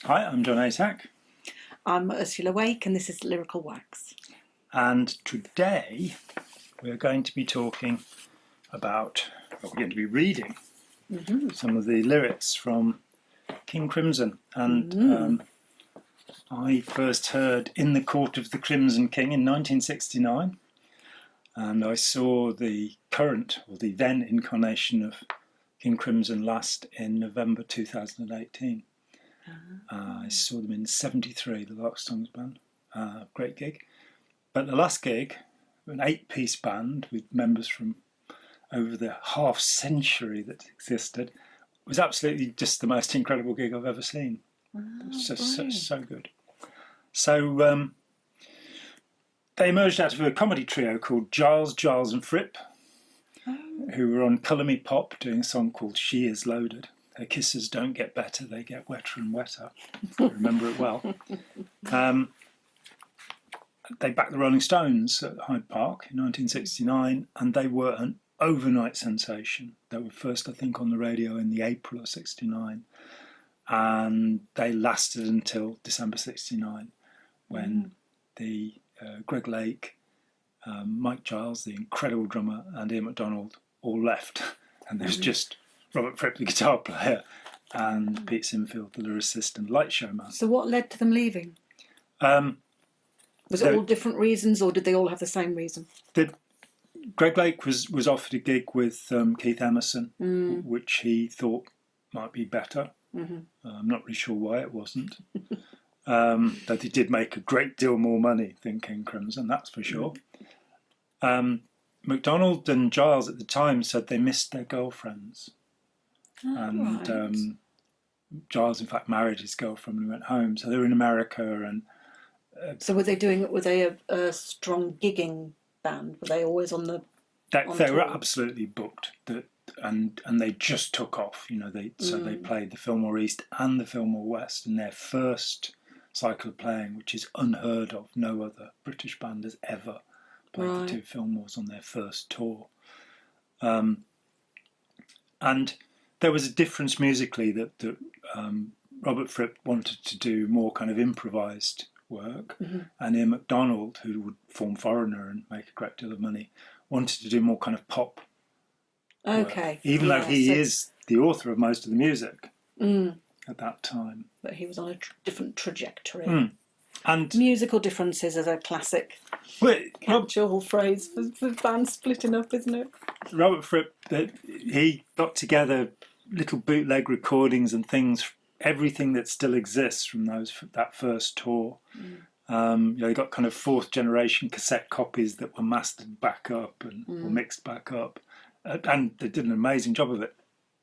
Hi, I'm John Atack. I'm Ursula Wake, and this is Lyrical Wax. And today we're going to be talking about, we're going to be reading some of the lyrics from King Crimson. And I first heard In the Court of the Crimson King in 1969. And I saw the current, or the then incarnation of King Crimson last in November 2018. I saw them in 73, the Lark Songs band. Great gig. But the last gig, an 8-piece band with members from over the half century that existed, was absolutely just the most incredible gig I've ever seen. It was just so good. So they emerged out of a comedy trio called Giles and Fripp, who were on Colour Me Pop doing a song called She Is Loaded. Her kisses don't get better, they get wetter and wetter. I remember it well. They backed the Rolling Stones at Hyde Park in 1969, and they were an overnight sensation. They were first, I think, on the radio in the April of 69, and they lasted until December 69, when the Greg Lake, Mike Giles, the incredible drummer, and Ian MacDonald all left, and there was just Robert Fripp, the guitar player, and Pete Sinfield, the lyricist and light showman. So what led to them leaving? Was it all different reasons, or did they all have the same reason? Greg Lake was offered a gig with Keith Emerson, which he thought might be better. I'm not really sure why it wasn't. But he did make a great deal more money than King Crimson, that's for sure. MacDonald and Giles at the time said they missed their girlfriends. Giles, in fact, married his girlfriend when he went home. So they were in America. And so were they a strong gigging band? Were they always on the? They were absolutely booked. And they just took off. You know, so they played the Fillmore East and the Fillmore West in their first cycle of playing, which is unheard of. No other British band has ever played the two Fillmores on their first tour. And there was a difference musically that Robert Fripp wanted to do more kind of improvised work, and Ian MacDonald, who would form Foreigner and make a great deal of money, wanted to do more kind of pop work, even though he is the author of most of the music at that time. But he was on a different trajectory. And musical differences is a classic catch-all phrase for bands splitting up, isn't it? Robert Fripp, he got together little bootleg recordings and things, everything that still exists from that first tour. They got kind of fourth generation cassette copies that were mastered back up and or mixed back up, and they did an amazing job of it,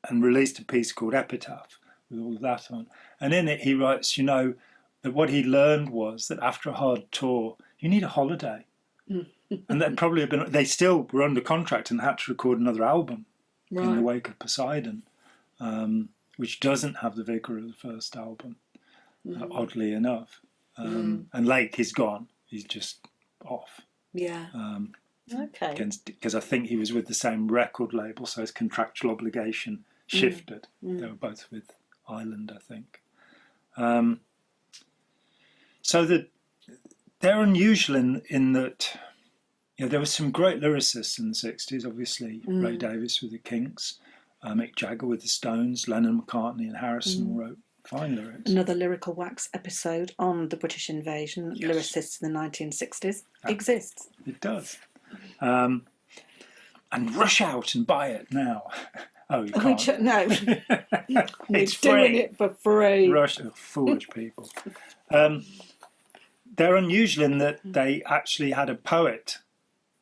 and released a piece called Epitaph with all of that on. And in it he writes, that what he learned was that after a hard tour you need a holiday. And that probably have been, they still were under contract and had to record another album in the wake of Poseidon, which doesn't have the vigour of the first album, oddly enough. And Lake is gone. He's just off. Yeah. Because I think he was with the same record label, so his contractual obligation shifted. They were both with Island, I think. So they're unusual in that, there were some great lyricists in the 60s, obviously. Ray Davies with the Kinks, Mick Jagger with the Stones, Lennon, McCartney and Harrison all wrote fine lyrics. Another Lyrical Wax episode on the British invasion, lyricists in the 1960s, exists. It does. And rush out and buy it now. Oh, you can't. No. It's doing free. it for free. Rush, foolish people. They're unusual in that they actually had a poet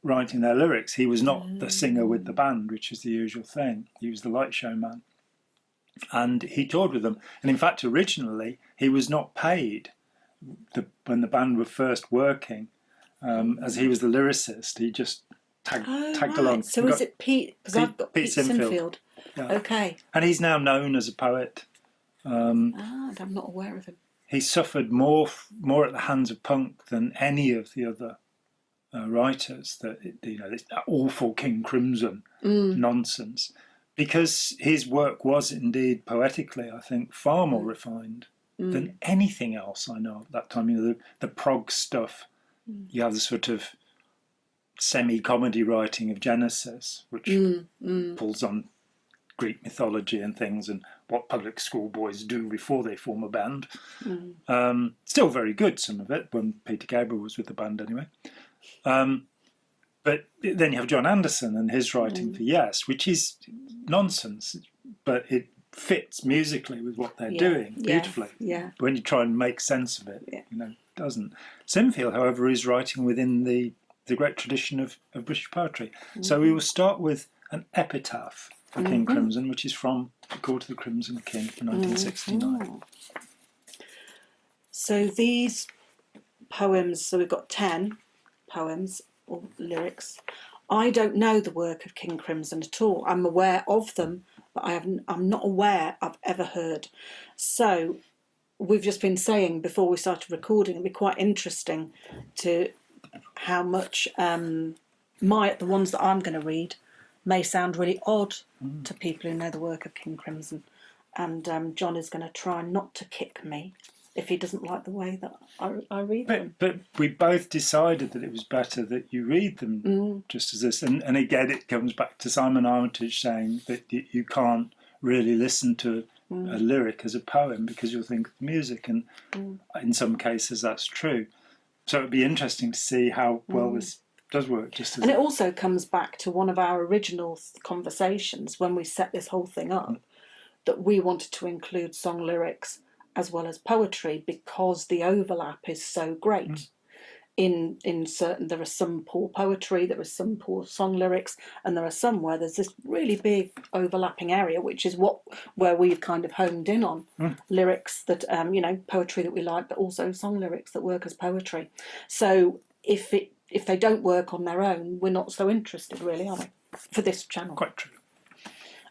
writing their lyrics. He was not the singer with the band, which is the usual thing. He was the light show man. And he toured with them. And in fact, originally, he was not paid when the band were first working. As he was the lyricist, he just tagged along. So is it Pete? Because I've got Pete Sinfield. Yeah. Okay. And he's now known as a poet. I'm not aware of him. He suffered more at the hands of punk than any of the other writers. That awful King Crimson nonsense, because his work was indeed poetically, I think, far more refined than anything else I know at that time. You know, the prog stuff. You have the sort of semi-comedy writing of Genesis, which pulls on Greek mythology and things, and what public school boys do before they form a band. Still very good, some of it, when Peter Gabriel was with the band anyway. But then you have John Anderson and his writing for Yes, which is nonsense, but it fits musically with what they're doing beautifully. Yeah. When you try and make sense of it, you know, it doesn't. Sinfield, however, is writing within the great tradition of British poetry. So we will start with an epitaph for King Crimson, which is from The Call to the Crimson King from 1969. So these poems, so we've got 10 poems or lyrics. I don't know the work of King Crimson at all. I'm aware of them, but I'm not aware I've ever heard. So we've just been saying before we started recording, it'd be quite interesting to how much the ones that I'm going to read may sound really odd to people who know the work of King Crimson. And John is going to try not to kick me if he doesn't like the way that I read them. But we both decided that it was better that you read them just as this. And again, it comes back to Simon Armitage saying that you can't really listen to a lyric as a poem because you'll think of the music. And in some cases, that's true. So it'd be interesting to see how well this does work. And it also comes back to one of our original conversations when we set this whole thing up, that we wanted to include song lyrics as well as poetry because the overlap is so great. In certain, there are some poor poetry, there are some poor song lyrics, and there are some where there's this really big overlapping area, which is where we've kind of honed in on lyrics that poetry that we like, but also song lyrics that work as poetry. So if they don't work on their own, we're not so interested, really, are we? For this channel, quite true.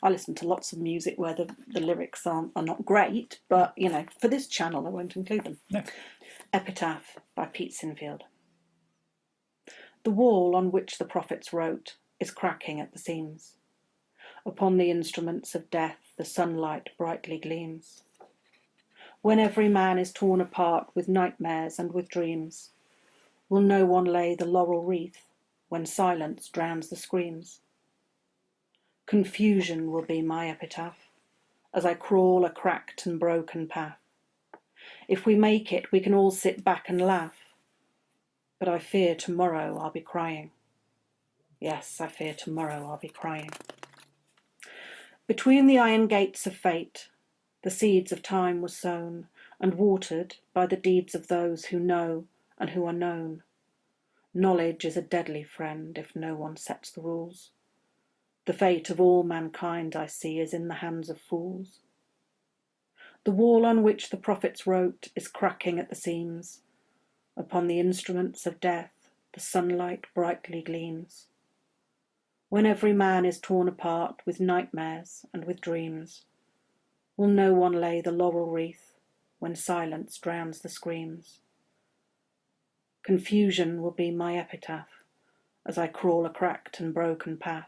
I listen to lots of music where the lyrics are not great, but for this channel, I won't include them. No. Epitaph by Pete Sinfield. The wall on which the prophets wrote is cracking at the seams. Upon the instruments of death the sunlight brightly gleams. When every man is torn apart with nightmares and with dreams, will no one lay the laurel wreath when silence drowns the screams? Confusion will be my epitaph as I crawl a cracked and broken path. If we make it, we can all sit back and laugh. But I fear tomorrow I'll be crying. Yes, I fear tomorrow I'll be crying. Between the iron gates of fate, the seeds of time were sown and watered by the deeds of those who know and who are known. Knowledge is a deadly friend if no one sets the rules. The fate of all mankind, I see, is in the hands of fools. The wall on which the prophets wrote is cracking at the seams. Upon the instruments of death the sunlight brightly gleams. When every man is torn apart with nightmares and with dreams, will no one lay the laurel wreath when silence drowns the screams? Confusion will be my epitaph as I crawl a cracked and broken path.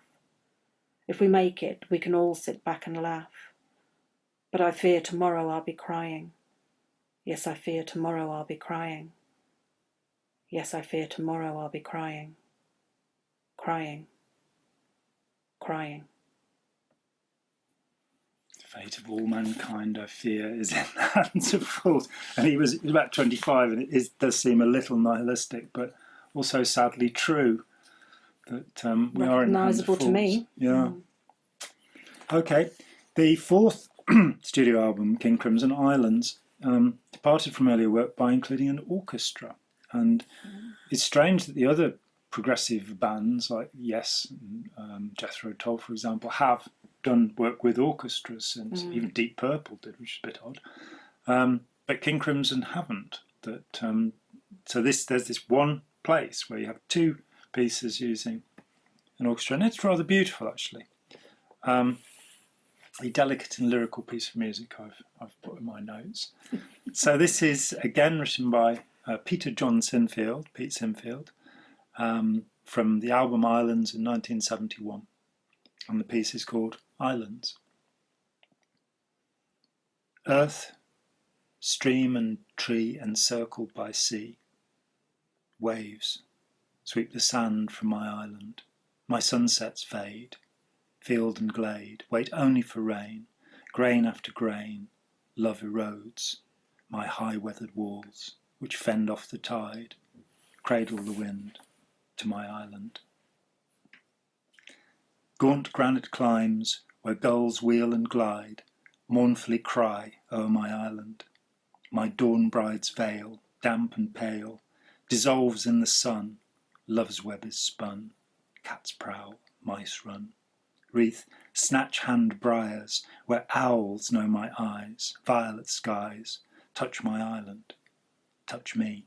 If we make it, we can all sit back and laugh. But I fear tomorrow I'll be crying. Yes, I fear tomorrow I'll be crying. Yes, I fear tomorrow I'll be crying. Crying. Crying. The fate of all mankind, I fear, is in the hands of fools. And he was about 25, and it does seem a little nihilistic, but also sadly true. That we are in the hands of fools. Recognisable to me. Yeah. Okay. The fourth studio album, King Crimson Islands, departed from earlier work by including an orchestra. And it's strange that the other progressive bands like Yes and Jethro Tull, for example, have done work with orchestras since. Even Deep Purple did, which is a bit odd. But King Crimson haven't. So there's this one place where you have two pieces using an orchestra, and it's rather beautiful, actually. A delicate and lyrical piece of music I've put in my notes. So this is again written by Peter John Sinfield, Pete Sinfield, from the album Islands in 1971, and the piece is called Islands. Earth, stream and tree encircled by sea. Waves sweep the sand from my island. My sunsets fade. Field and glade wait only for rain. Grain after grain, love erodes my high-weathered walls, which fend off the tide, cradle the wind to my island. Gaunt granite climbs where gulls wheel and glide, mournfully cry o'er my island. My dawn bride's veil, damp and pale, dissolves in the sun. Love's web is spun, cats prowl, mice run. Wreath snatch-hand briars where owls know my eyes. Violet skies touch my island, touch me.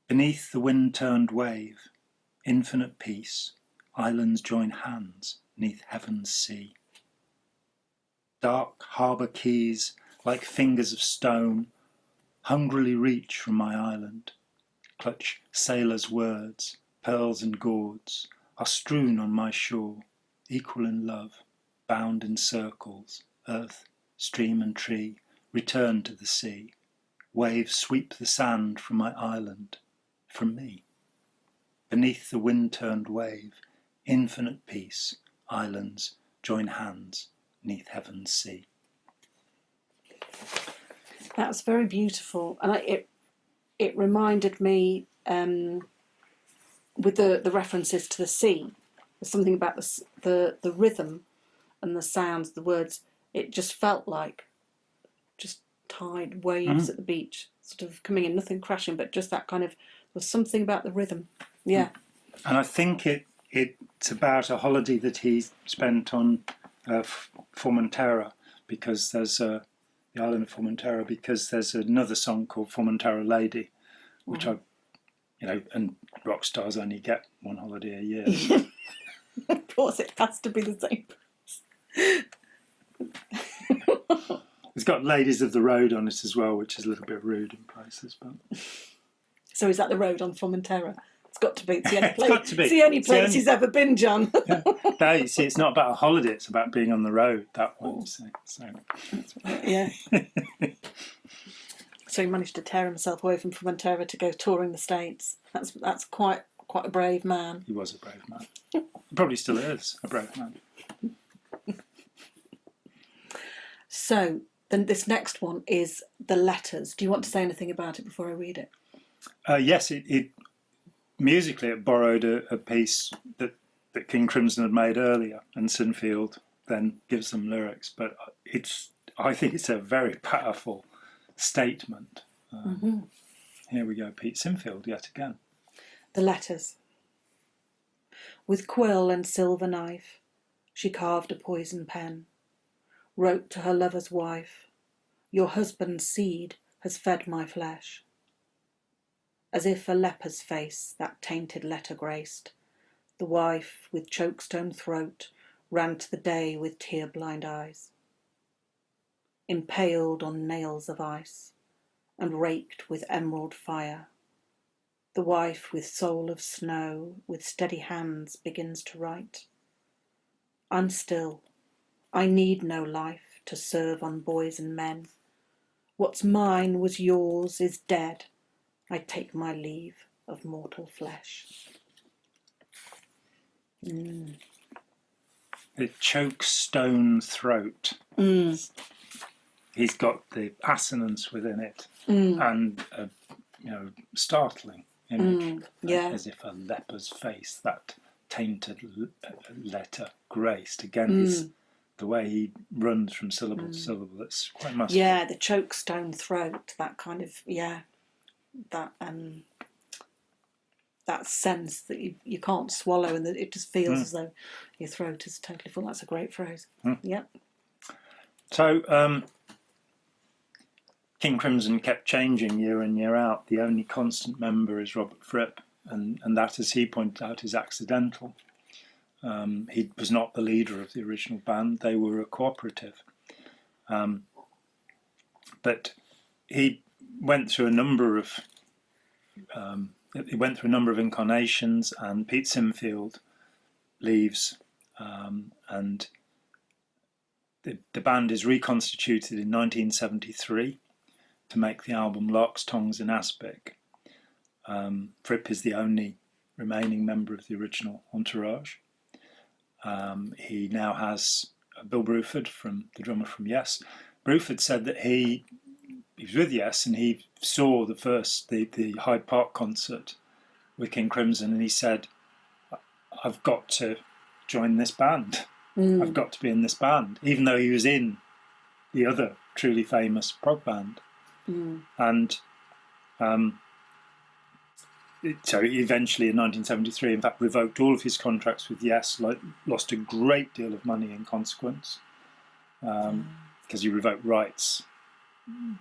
Beneath the wind-turned wave, infinite peace, islands join hands 'neath heaven's sea. Dark harbour quays, like fingers of stone, hungrily reach from my island. Clutch sailors' words, pearls and gauds, are strewn on my shore, equal in love, bound in circles. Earth, stream and tree return to the sea. Waves sweep the sand from my island, from me. Beneath the wind-turned wave, infinite peace, islands join hands 'neath heaven's sea. That's very beautiful, and it reminded me with the references to the sea. There's something about the rhythm and the sounds, the words. It just felt like just tide waves at the beach, sort of coming in, nothing crashing, but just that kind of. There was something about the rhythm. Yeah. And I think it's about a holiday that he spent on Formentera, because there's the island of Formentera, because there's another song called Formentera Lady, which and rock stars only get one holiday a year. Of course, it has to be the same. It's got Ladies of the Road on it as well, which is a little bit rude in places. But So is that the road on Formentera? It's got to be. It's the only It's place, got to be. It's the only It's the place only- he's ever been, John. no, you see, it's not about a holiday; it's about being on the road. That one, you see. So. Yeah. So he managed to tear himself away from Formentera to go touring the States. That's quite a brave man. He was a brave man. He probably still is a brave man. So then this next one is the letters. Do you want to say anything about it before I read it? Yes, it musically it borrowed a piece that King Crimson had made earlier, and Sinfield then gives them lyrics. But I think it's a very powerful statement. Here we go, Pete Sinfield yet again. The letters. With quill and silver knife, she carved a poison pen, wrote to her lover's wife, "Your husband's seed has fed my flesh." As if a leper's face that tainted letter graced, the wife with chokestone throat ran to the day with tear-blind eyes. Impaled on nails of ice and raked with emerald fire, the wife with soul of snow with steady hands begins to write. I'm still. I need no life to serve on boys and men. What's mine was yours is dead. I take my leave of mortal flesh. The chokestone throat. He's got the assonance within it, and a startling image, as if a leper's face, that tainted letter graced. Again, the way he runs from syllable to syllable, it's quite masterful. Yeah, the chokestone throat, that kind of, that sense that you can't swallow, and that it just feels as though your throat is totally full. That's a great phrase. Yep. So King Crimson kept changing year in, year out. The only constant member is Robert Fripp, and that, as he pointed out, is accidental. He was not the leader of the original band. They were a cooperative. But he went through a number of incarnations, and Pete Sinfield leaves, and the band is reconstituted in 1973, to make the album Larks, Tongues and Aspic. Fripp is the only remaining member of the original entourage. He now has Bill Bruford, the drummer from Yes. Bruford said that he was with Yes and he saw the Hyde Park concert with King Crimson, and he said, I've got to join this band. I've got to be in this band, even though he was in the other truly famous prog band. And so eventually in 1973, in fact, revoked all of his contracts with Yes, lost a great deal of money in consequence, because he revoked rights.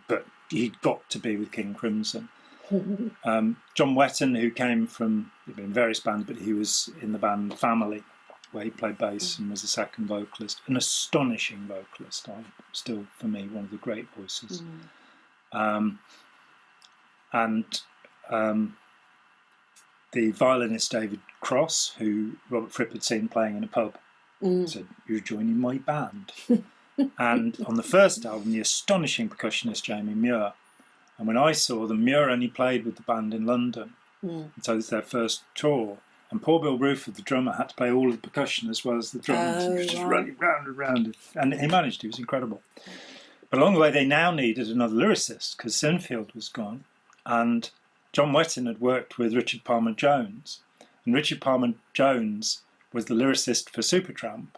But he got to be with King Crimson. John Wetton, who came from various bands, but he was in the band Family, where he played bass and was a second vocalist, an astonishing vocalist. Still, for me, one of the great voices. The violinist David Cross, who Robert Fripp had seen playing in a pub, said, "You're joining my band." And on the first album, the astonishing percussionist Jamie Muir. And when I saw them, Muir only played with the band in London. And so it's their first tour. And poor Bill Bruford, the drummer, had to play all of the percussion as well as the drums. He was just running round and round. And he managed, he was incredible. But along the way, they now needed another lyricist because Sinfield was gone. And John Wetton had worked with Richard Palmer Jones. And Richard Palmer Jones was the lyricist for Supertramp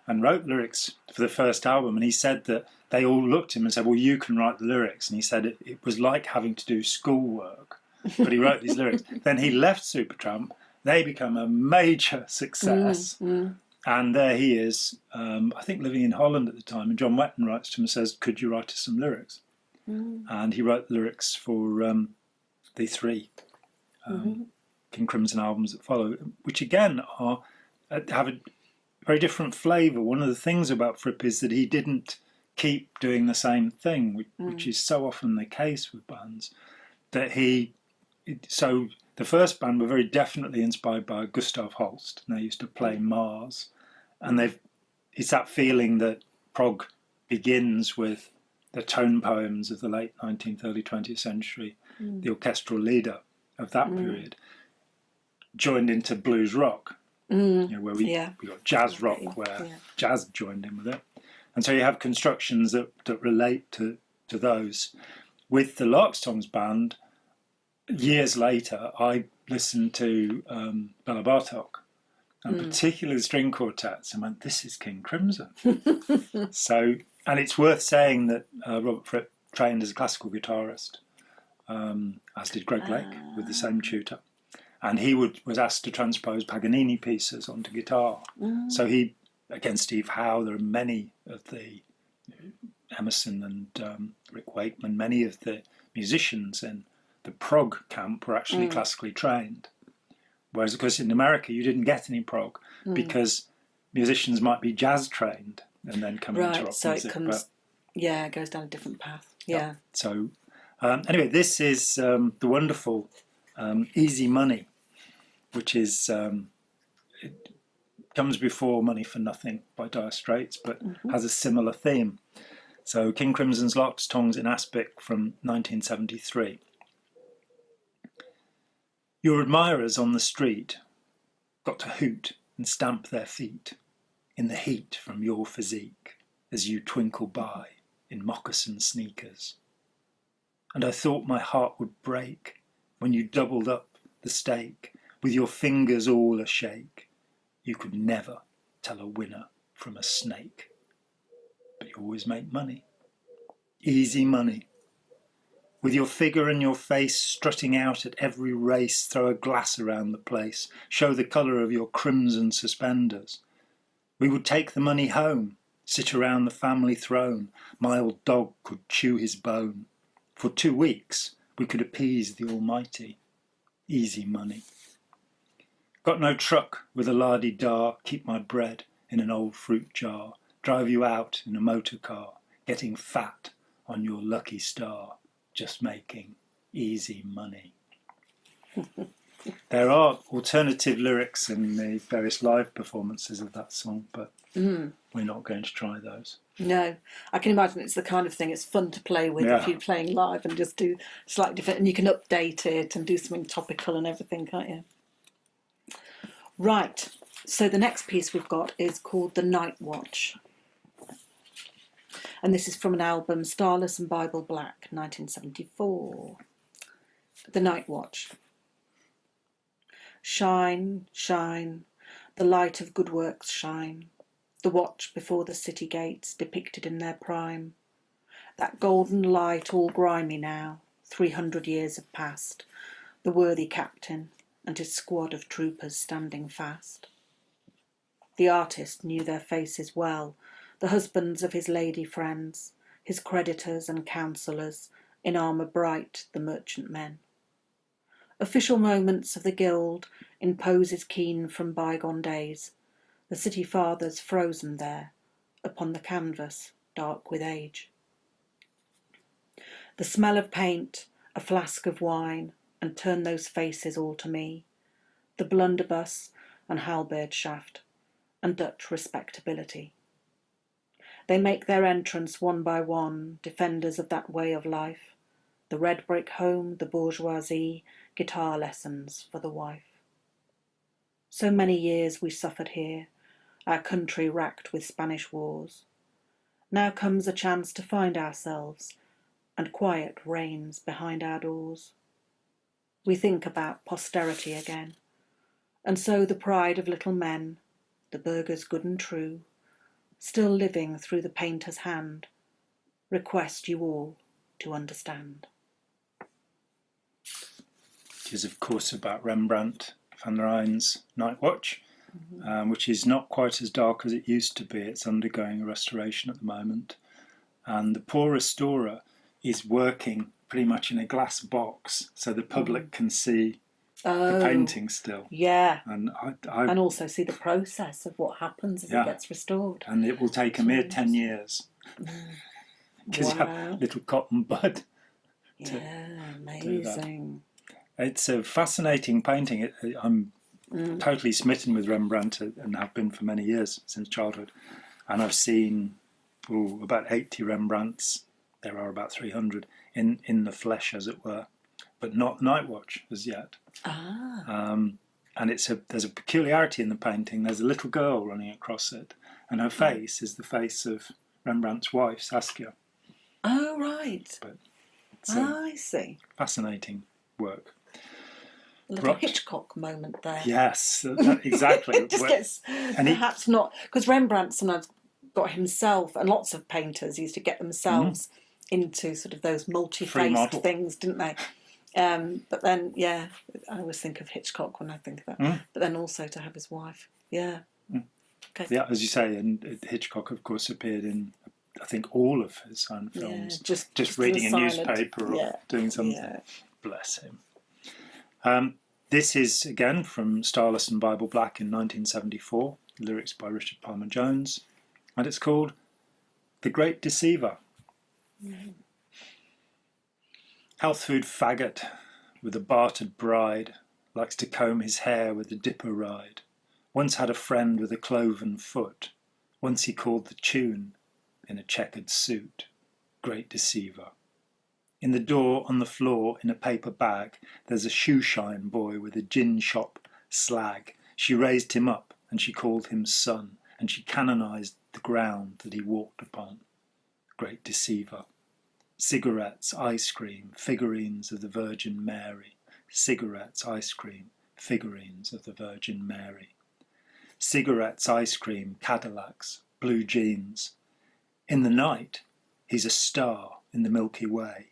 and wrote lyrics for the first album. And he said that they all looked at him and said, well, you can write the lyrics. And he said it was like having to do schoolwork. But he wrote these lyrics. Then he left Supertramp. They become a major success. And there he is, I think living in Holland at the time. And John Wetton writes to him and says, could you write us some lyrics? And he wrote lyrics for the three King Crimson albums that follow, which again have a very different flavour. One of the things about Fripp is that he didn't keep doing the same thing, which is so often the case with bands. So the first band were very definitely inspired by Gustav Holst, and they used to play Mars. And it's that feeling that prog begins with the tone poems of the late 19th, early 20th century, the orchestral leader of that period, joined into blues rock, where we got jazz rock, where jazz joined in with it. And so you have constructions that relate to those. With the Larks, Tongues band, years later, I listened to Bela Bartok, and particularly the string quartets, and went, this is King Crimson. And it's worth saying that Robert Fripp trained as a classical guitarist, as did Greg Lake, with the same tutor. And he was asked to transpose Paganini pieces onto guitar. So he, against Steve Howe, there are many of the Emerson and Rick Wakeman, many of the musicians in the prog camp were actually classically trained. Whereas, of course, in America, you didn't get any prog because musicians might be jazz trained and then come into rock so music. It comes, it goes down a different path. Yeah. So, anyway, this is the wonderful Easy Money, which is it comes before Money for Nothing by Dire Straits, but has a similar theme. So, King Crimson's Larks, Tongues and Aspic from 1973. Your admirers on the street got to hoot and stamp their feet in the heat from your physique as you twinkle by in moccasin sneakers. And I thought my heart would break when you doubled up the steak with your fingers all a-shake. You could never tell a winner from a snake. But you always make money. Easy money. With your figure and your face strutting out at every race, throw a glass around the place, show the colour of your crimson suspenders. We would take the money home, sit around the family throne. My old dog could chew his bone. For 2 weeks we could appease the Almighty. Easy money. Got no truck with a la-di-da, keep my bread in an old fruit jar, drive you out in a motor car, getting fat on your lucky star. Just making easy money. There are alternative lyrics in the various live performances of that song, but we're not going to try those. No, I can imagine it's the kind of thing it's fun to play with if you're playing live and just do slightly different, and you can update it and do something topical and everything, can't you? Right, so the next piece we've got is called The Night Watch. And this is from an album, Starless and Bible Black, 1974. The Night Watch. Shine, shine, the light of good works shine, the watch before the city gates depicted in their prime. That golden light all grimy now, 300 years have passed, the worthy captain and his squad of troopers standing fast. The artist knew their faces well, the husbands of his lady friends, his creditors and counsellors, in armour bright the merchant men. Official moments of the guild, in poses keen from bygone days, the city fathers frozen there, upon the canvas, dark with age. The smell of paint, a flask of wine, and turn those faces all to me, the blunderbuss and halberd shaft, and Dutch respectability. They make their entrance one by one, defenders of that way of life, the red brick home, the bourgeoisie, guitar lessons for the wife. So many years we suffered here, our country racked with Spanish wars. Now comes a chance to find ourselves, and quiet reigns behind our doors. We think about posterity again, and so the pride of little men, the burghers good and true, still living through the painter's hand, request you all to understand. Which is, of course, about Rembrandt van Rijn's Night Watch, which is not quite as dark as it used to be. It's undergoing a restoration at the moment. And the poor restorer is working pretty much in a glass box so the public can see the painting still. Yeah. And and also see the process of what happens as it gets restored. And it will take a mere 10 years. Because you have a little cotton bud. Amazing. It's a fascinating painting. I'm totally smitten with Rembrandt and have been for many years, since childhood. And I've seen about 80 Rembrandts. There are about 300 in the flesh, as it were, but not Night Watch as yet. And there's a peculiarity in the painting. There's a little girl running across it, and her face is the face of Rembrandt's wife, Saskia. Oh, right. But I see. Fascinating work. A little Hitchcock moment there. Yes, exactly. It just gets perhaps not, because Rembrandt sometimes got himself, and lots of painters used to get themselves into sort of those multi-faced things, didn't they? But then, I always think of Hitchcock when I think of that. But then also to have his wife. Yeah. Okay. Yeah, as you say, and Hitchcock, of course, appeared in, I think, all of his own films. Just reading a newspaper or doing something. Yeah. Bless him. This is, again, from Starless and Bible Black in 1974, lyrics by Richard Palmer Jones, and it's called The Great Deceiver. Health food faggot with a bartered bride likes to comb his hair with a dipper ride. Once had a friend with a cloven foot. Once he called the tune in a checkered suit. Great Deceiver. In the door, on the floor, in a paper bag, there's a shoeshine boy with a gin shop slag. She raised him up, and she called him son, and she canonized the ground that he walked upon. Great Deceiver. Cigarettes, ice cream, figurines of the Virgin Mary. Cigarettes, ice cream, figurines of the Virgin Mary. Cigarettes, ice cream, Cadillacs, blue jeans. In the night, he's a star in the Milky Way.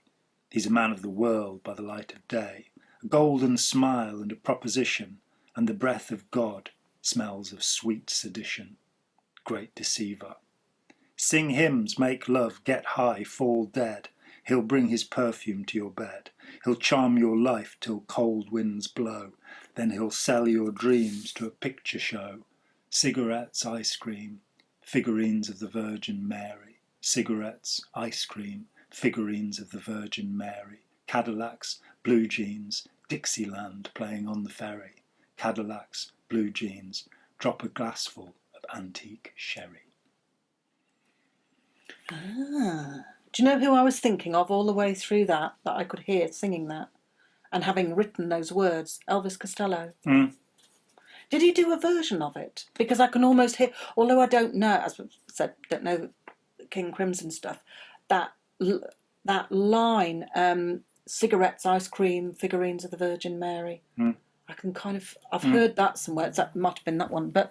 He's a man of the world by the light of day. A golden smile and a proposition, and the breath of God smells of sweet sedition. Great Deceiver. Sing hymns, make love, get high, fall dead. He'll bring his perfume to your bed. He'll charm your life till cold winds blow. Then he'll sell your dreams to a picture show. Cigarettes, ice cream, figurines of the Virgin Mary. Cigarettes, ice cream, figurines of the Virgin Mary. Cadillacs, blue jeans, Dixieland playing on the ferry. Cadillacs, blue jeans, drop a glassful of antique sherry. Ah. Do you know who I was thinking of all the way through that I could hear singing that and having written those words? Elvis Costello. Mm. Did he do a version of it? Because I can almost hear, although I don't know, as I said, don't know King Crimson stuff, that line, cigarettes, ice cream, figurines of the Virgin Mary. Mm. I can kind of, I've heard that somewhere. That might have been that one, but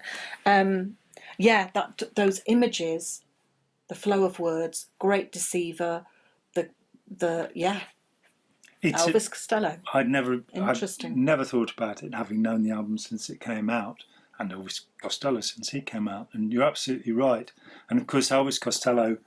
yeah, those images, the flow of words, Great Deceiver, Elvis Costello. I'd never thought about it, having known the album since it came out, and Elvis Costello since he came out. And you're absolutely right. And of course, Elvis Costello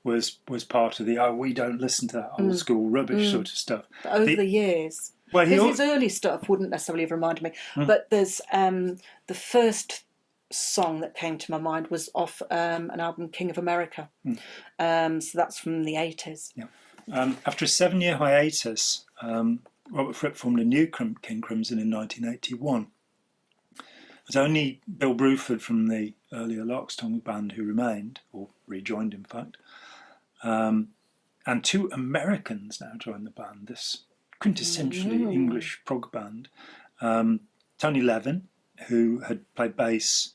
was part of the we don't listen to that old school rubbish sort of stuff. But over the years, well, his early stuff wouldn't necessarily have reminded me. But there's the first song that came to my mind was off an album, King of America. So that's from the 80s. Yeah. After a 7-year hiatus, Robert Fripp formed a new King Crimson in 1981. It was only Bill Bruford from the earlier Loxtongue band who remained, or rejoined in fact. And 2 Americans now joined the band, this quintessentially English prog band. Tony Levin, who had played bass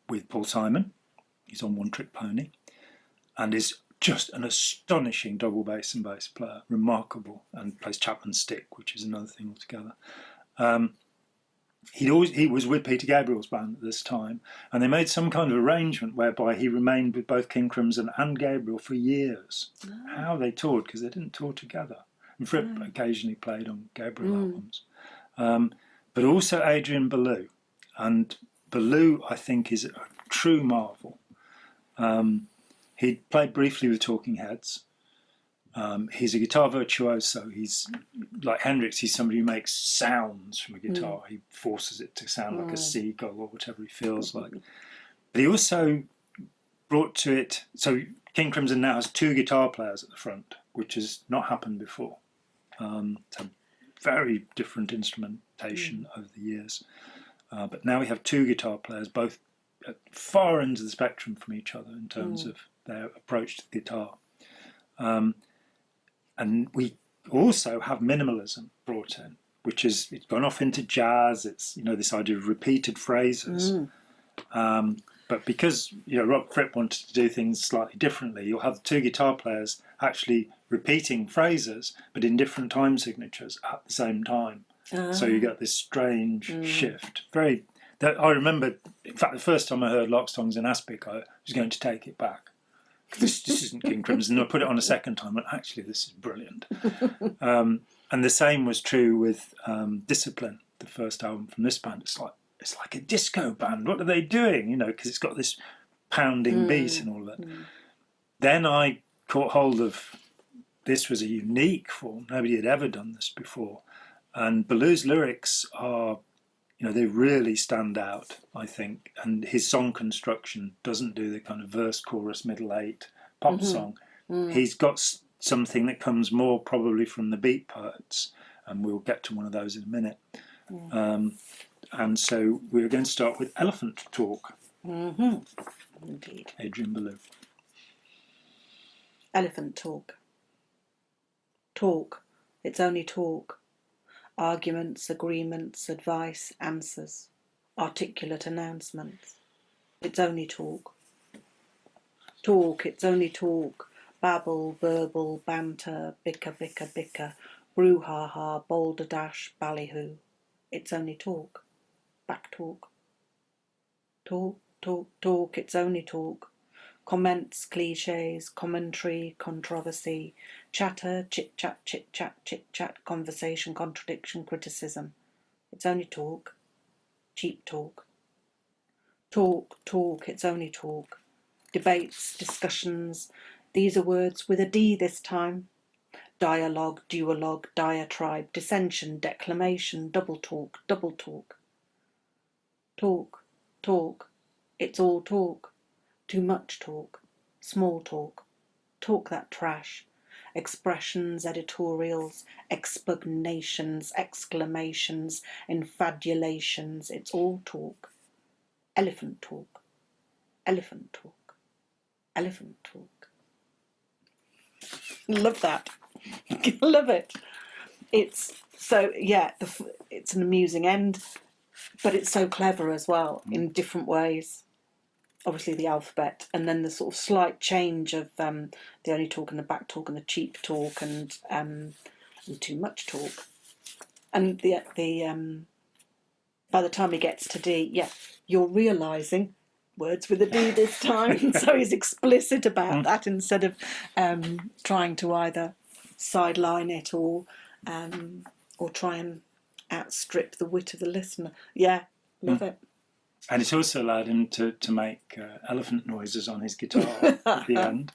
with Paul Simon. He's on One Trick Pony, and is just an astonishing double bass and bass player, remarkable, and plays Chapman Stick, which is another thing altogether. He was with Peter Gabriel's band at this time, and they made some kind of arrangement whereby he remained with both King Crimson and Gabriel for years. How they toured, because they didn't tour together. And Fripp occasionally played on Gabriel albums. But also Adrian Belew. And Belew, I think, is a true marvel. He played briefly with Talking Heads. He's a guitar virtuoso. He's like Hendrix. He's somebody who makes sounds from a guitar. He forces it to sound like a seagull or whatever he feels like. But he also brought to it. So King Crimson now has 2 guitar players at the front, which has not happened before. So very different instrumentation over the years. But now we have 2 guitar players, both at far ends of the spectrum from each other in terms of their approach to the guitar. And we also have minimalism brought in, which is, it's gone off into jazz. It's, this idea of repeated phrases. But because, Rob Fripp wanted to do things slightly differently, you'll have 2 guitar players actually repeating phrases, but in different time signatures at the same time. So you get this strange shift. I remember, in fact, the first time I heard Loxtongues in Aspic, I was going to take it back. This isn't King Crimson. I put it on a second time, and actually, this is brilliant. And the same was true with Discipline, the first album from this band. It's like a disco band. What are they doing? Because it's got this pounding beat and all that. Then I caught hold of, this was a unique form. Nobody had ever done this before. And Belew's lyrics are, they really stand out, I think. And his song construction doesn't do the kind of verse, chorus, middle 8 pop song. He's got something that comes more probably from the Beat Poets, and we'll get to one of those in a minute. And so we're going to start with Elephant Talk. Indeed. Adrian Belew. Elephant Talk. Talk. It's only talk. Arguments, agreements, advice, answers, articulate announcements. It's only talk. Talk, it's only talk. Babble, burble, banter, bicker, bicker, bicker, brouhaha, balderdash, ballyhoo. It's only talk. Back talk. Talk, talk, talk, it's only talk. Comments, cliches, commentary, controversy, chatter, chit-chat, chit-chat, chit-chat, conversation, contradiction, criticism. It's only talk. Cheap talk. Talk, talk, it's only talk. Debates, discussions. These are words with a D this time. Dialogue, duologue, diatribe, dissension, declamation, double talk, double talk. Talk, talk, it's all talk. Too much talk, small talk, talk that trash, expressions, editorials, expugnations, exclamations, infabulations, it's all talk. Elephant talk, elephant talk. elephant talk. Love that. Love it. It's so, yeah, it's an amusing end, but it's so clever as well in different ways. Obviously the alphabet, and then the sort of slight change of the only talk and the back talk and the cheap talk and too much talk. And the by the time he gets to D, yeah, you're realising words with a D this time. So he's explicit about that instead of trying to either sideline it or try and outstrip the wit of the listener. Yeah, love it. And it's also allowed him to make elephant noises on his guitar at the end.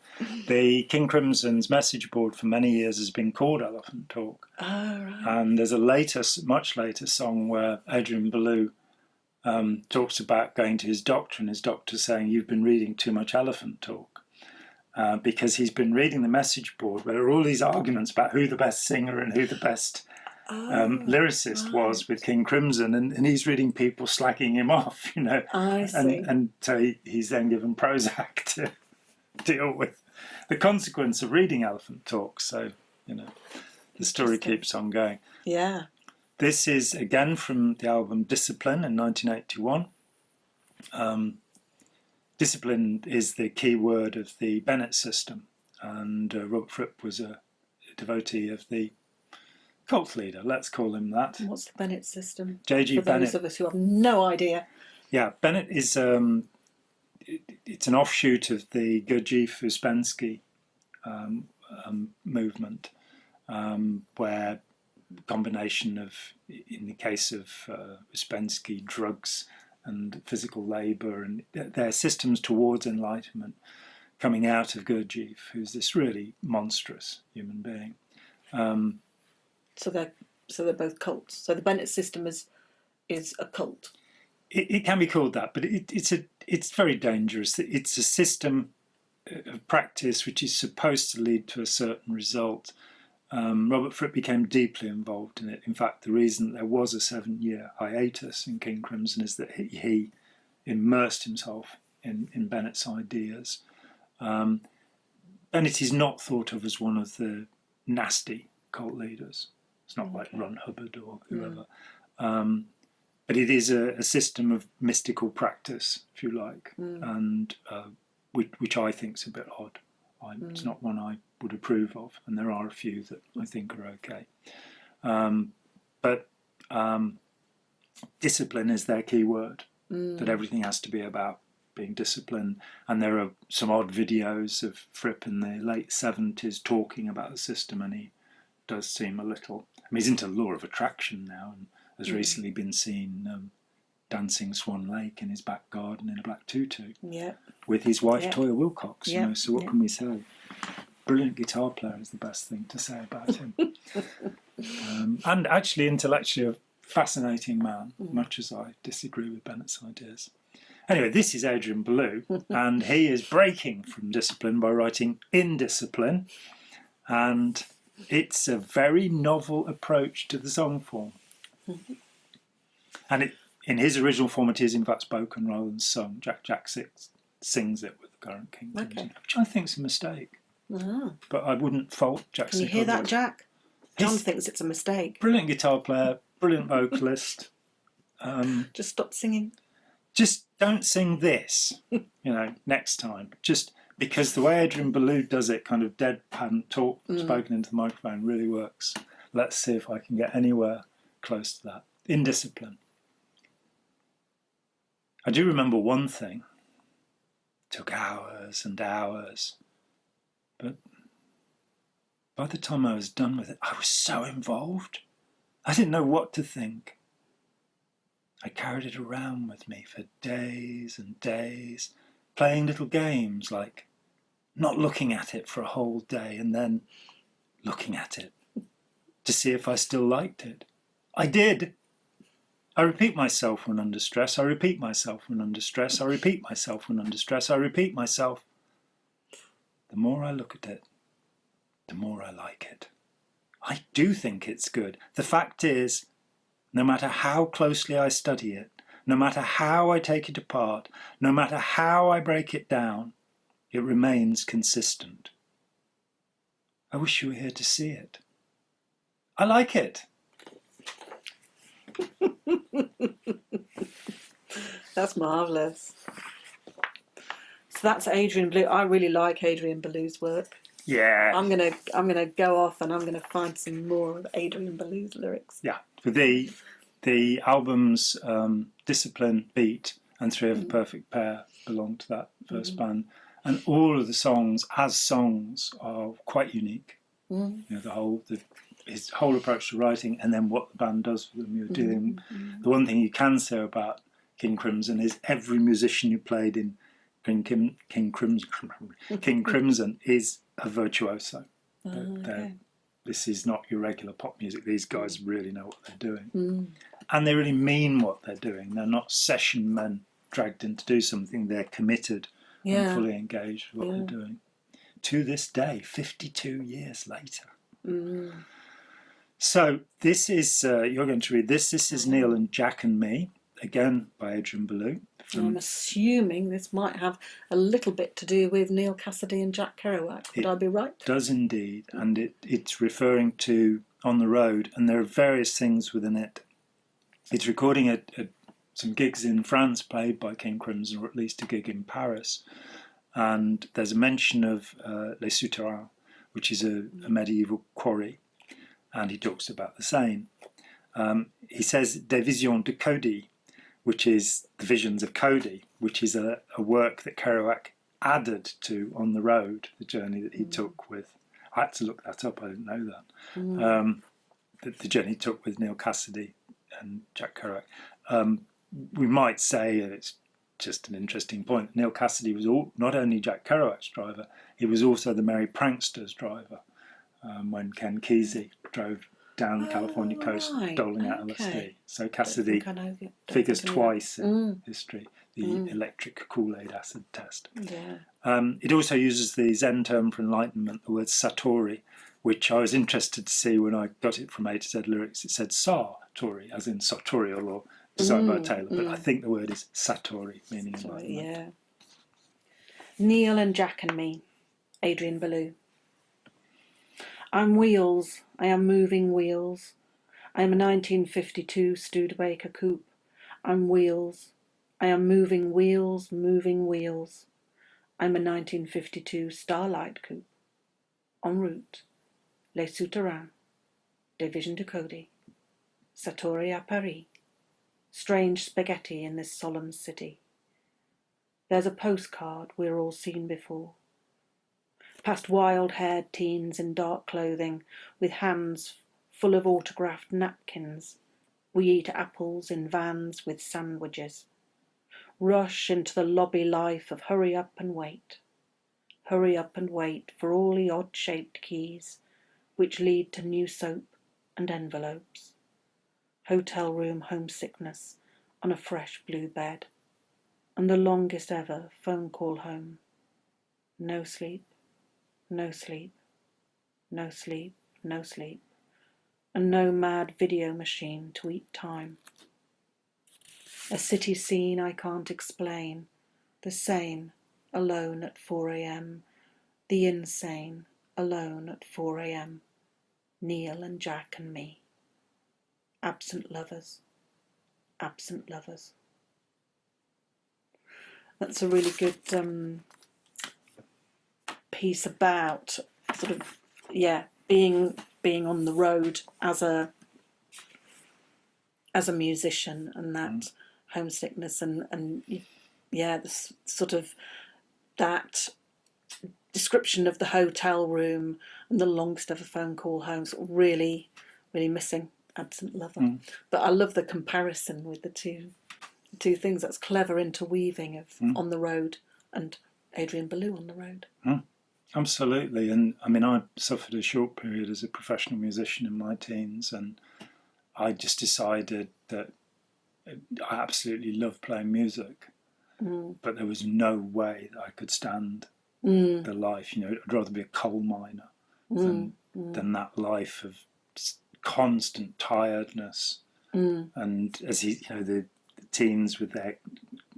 The King Crimson's message board for many years has been called Elephant Talk. Oh, right. And there's a much later song where Adrian Belew talks about going to his doctor and his doctor saying, "You've been reading too much Elephant Talk." Because he's been reading the message board where there are all these arguments about who the best singer and who the best lyricist was with King Crimson, and he's reading people slagging him off, you know. I see. And so he's then given Prozac to deal with the consequence of reading Elephant Talk. So, you know, the story keeps on going. Yeah. This is again from the album Discipline in 1981. Discipline is the key word of the Bennett system, and Robert Fripp was a devotee of the cult leader, let's call him that. What's the Bennett system? J.G. For Bennett. those of us who have no idea. Yeah, Bennett is it's an offshoot of the Gurdjieff Uspensky movement, where combination of, in the case of Uspensky, drugs and physical labour, and their systems towards enlightenment coming out of Gurdjieff, who's this really monstrous human being. So they're both cults. So the Bennett system is a cult. It can be called that, but it's very dangerous. It's a system of practice which is supposed to lead to a certain result. Robert Fripp became deeply involved in it. In fact, the reason there was a 7-year hiatus in King Crimson is that he immersed himself in Bennett's ideas. Bennett is not thought of as one of the nasty cult leaders. It's not like Ron Hubbard or whoever. But it is a system of mystical practice, if you like, and which I think is a bit odd. It's not one I would approve of, and there are a few that I think are okay. But discipline is their key word, that everything has to be about being disciplined. And there are some odd videos of Fripp in the late 70s talking about the system, and he does seem a little... I mean, he's into law of attraction now, and has recently been seen dancing Swan Lake in his back garden in a black tutu with his wife Toya Wilcox. You know, so what can we say? Brilliant guitar player is the best thing to say about him. And actually intellectually a fascinating man, much as I disagree with Bennett's ideas. Anyway, this is Adrian Belew, and he is breaking from Discipline by writing Indiscipline, and it's a very novel approach to the song form. And in his original form, it is in fact spoken rather than sung. Jack sings it with the current King Crimson, which I think is a mistake. But I wouldn't fault Jack. Can you hear that, Jack? John thinks it's a mistake. Brilliant guitar player, brilliant vocalist. Just stop singing. Just don't sing this, next time. Just because the way Adrian Belew does it, kind of deadpan talk spoken into the microphone, really works. Let's see if I can get anywhere close to that. Indiscipline. I do remember one thing. It took hours and hours. But by the time I was done with it, I was so involved. I didn't know what to think. I carried it around with me for days and days, playing little games like not looking at it for a whole day and then looking at it to see if I still liked it. I did. I repeat myself when under stress. I repeat myself when under stress. I repeat myself when under stress. I repeat myself. The more I look at it, the more I like it. I do think it's good. The fact is, no matter how closely I study it, no matter how I take it apart, no matter how I break it down, it remains consistent. I wish you were here to see it. I like it. That's marvellous. So that's Adrian Belew. I really like Adrian Belew's work. Yeah. I'm gonna go off and I'm gonna find some more of Adrian Belew's lyrics. Yeah. For the album's Discipline, Beat, and Three of a Perfect Pair belong to that first band, and all of the songs as songs are quite unique. You know, his whole approach to writing, and then what the band does with them. You're doing the one thing you can say about King Crimson is every musician who played in King Crimson is a virtuoso. Okay. This is not your regular pop music. These guys really know what they're doing, and they really mean what they're doing. They're not session men dragged in to do something. They're committed and fully engaged with what they're doing. To this day, 52 years later. So this is, you're going to read this. This is Neal and Jack and Me, again by Adrian Belew. I'm assuming this might have a little bit to do with Neal Cassidy and Jack Kerouac. Would I be right? It does indeed, and it's referring to On the Road, and there are various things within it. It's recording some gigs in France played by King Crimson, or at least a gig in Paris. And there's a mention of Les Souterrains, which is a medieval quarry, and he talks about the Seine. He says Des Visions de Cody, which is the visions of Cody, which is a work that Kerouac added to On the Road, the journey that he took with. I had to look that up. I didn't know that. The journey he took with Neal Cassidy and Jack Kerouac. We might say, and it's just an interesting point, Neal Cassidy was not only Jack Kerouac's driver, he was also the Merry Pranksters' driver when Ken Kesey drove down the California coast doling out LSD. So Cassidy figures twice in history, the electric Kool-Aid acid test. It also uses the Zen term for enlightenment, the word Satori, which I was interested to see when I got it from A to Z lyrics. It said Satori, as in sartorial or designed by Taylor, but I think the word is Satori, meaning enlightenment. Yeah. Neal and Jack and Me, Adrian Belew. I'm wheels, I am moving wheels. I am a 1952 Studebaker coupe. I'm wheels, I am moving wheels, moving wheels. I'm a 1952 Starlight coupe. En route, Les Souterrains, Division de Cody, Satori à Paris. Strange spaghetti in this solemn city. There's a postcard we're all seen before. Past wild-haired teens in dark clothing with hands full of autographed napkins. We eat apples in vans with sandwiches. Rush into the lobby life of hurry up and wait. Hurry up and wait for all the odd-shaped keys which lead to new soap and envelopes. Hotel room homesickness on a fresh blue bed, and the longest ever phone call home. No sleep, no sleep, no sleep, no sleep, and no mad video machine to eat time. A city scene I can't explain, the sane, alone at 4 a.m, the insane, alone at 4 a.m, Neal and Jack and Me. Absent lovers, absent lovers. That's a really good piece about sort of being on the road as a musician, and that homesickness and this sort of that description of the hotel room and the longest ever phone call home, sort of really missing absent lover. But I love the comparison with the two things. That's clever interweaving of On the Road and Adrian Belew on the Road. Absolutely. And I mean, I suffered a short period as a professional musician in my teens, and I just decided that I absolutely love playing music, but there was no way that I could stand the life. You know, I'd rather be a coal miner than that life of constant tiredness. And as the teens with their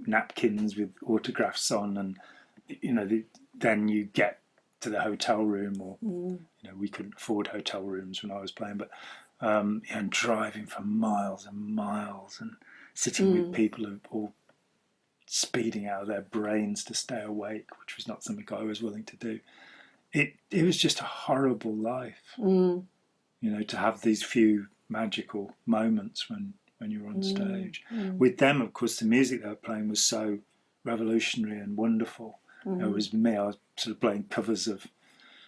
napkins with autographs on, and then you get to the hotel room, or we couldn't afford hotel rooms when I was playing, but and driving for miles and miles and sitting with people who all speeding out of their brains to stay awake, which was not something I was willing to do. It was just a horrible life, to have these few magical moments when you're on stage. With them, of course, the music they were playing was so revolutionary and wonderful. It was me, I was sort of playing covers of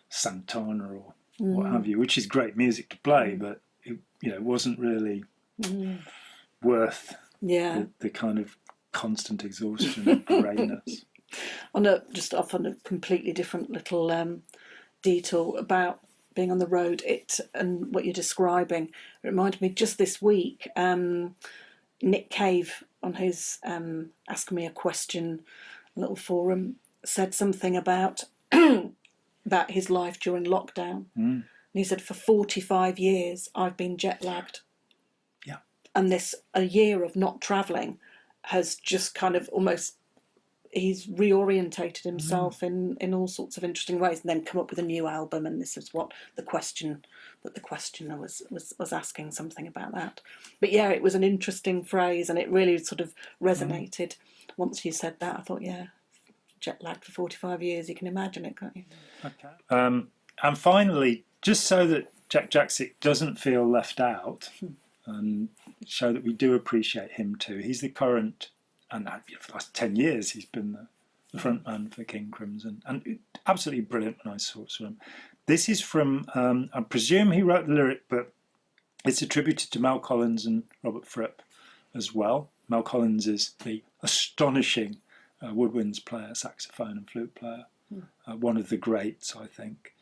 Santana or what have you, which is great music to play, but it wasn't really worth the kind of constant exhaustion and greatness. Just off on a completely different little detour about being on the road, and what you're describing, it reminded me just this week, Nick Cave on his Ask Me a Question little forum said something about his life during lockdown. And he said, for 45 years I've been jet lagged. Yeah. And a year of not travelling has just kind of he's reorientated himself in all sorts of interesting ways, and then come up with a new album. And this is what the questioner was asking, something about that. But yeah, it was an interesting phrase, and it really sort of resonated once you said that. I thought, yeah, jet lagged for 45 years, you can imagine it, can't you? Okay. And finally, just so that Jack Jaksic doesn't feel left out, and show that we do appreciate him too, he's the current, and for the last 10 years he's been the front man for King Crimson, and absolutely brilliant when I saw him. This is from, I presume he wrote the lyric, but it's attributed to Mel Collins and Robert Fripp as well. Mel Collins is the astonishing woodwinds player, saxophone and flute player, one of the greats, I think,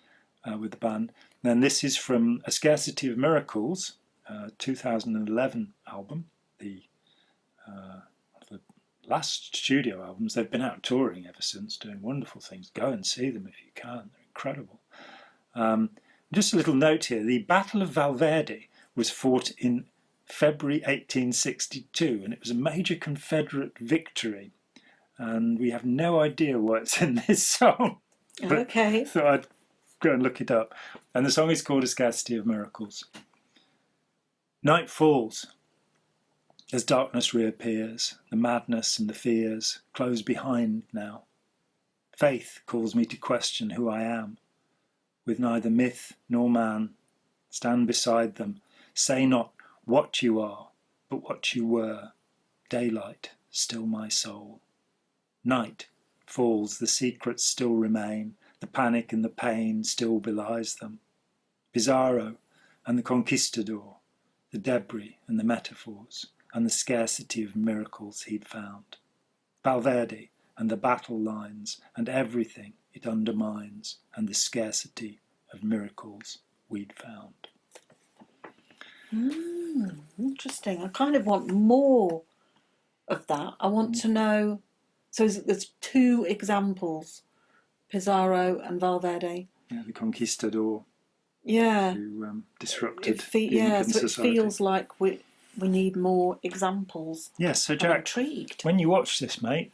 with the band. Then this is from A Scarcity of Miracles, 2011 album, the last studio albums. They've been out touring ever since, doing wonderful things. Go and see them if you can, they're incredible. Just a little note here, the Battle of Valverde was fought in February 1862, and it was a major Confederate victory, and we have no idea what's in this song. Okay. So I'd go and look it up. And the song is called A Scarcity of Miracles. Night falls as darkness reappears, the madness and the fears close behind now. Faith calls me to question who I am. With neither myth nor man, stand beside them. Say not what you are, but what you were. Daylight, still my soul. Night falls, the secrets still remain. The panic and the pain still belies them. Pizarro and the conquistador, the debris and the metaphors, and the scarcity of miracles he'd found. Valverde and the battle lines and everything it undermines, and the scarcity of miracles we'd found. Interesting. I kind of want more of that. I want to know. So there's two examples, Pizarro and Valverde. Yeah, the conquistador. Yeah. Who disrupted so society. It feels like we need more examples. Yes, so I'm Jack, intrigued. when you watch this, mate,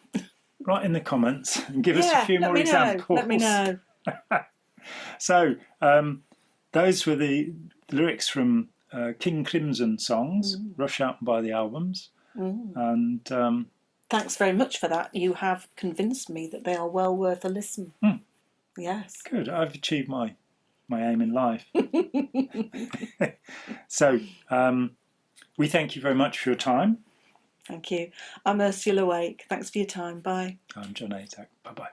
write in the comments and give us a few more examples. Let me know. So, those were the lyrics from King Crimson songs, Rush Out and Buy the Albums. And thanks very much for that. You have convinced me that they are well worth a listen. Yes. Good. I've achieved my aim in life. So, we thank you very much for your time. Thank you. I'm Ursula Wake. Thanks for your time. Bye. I'm John Azak. Bye-bye.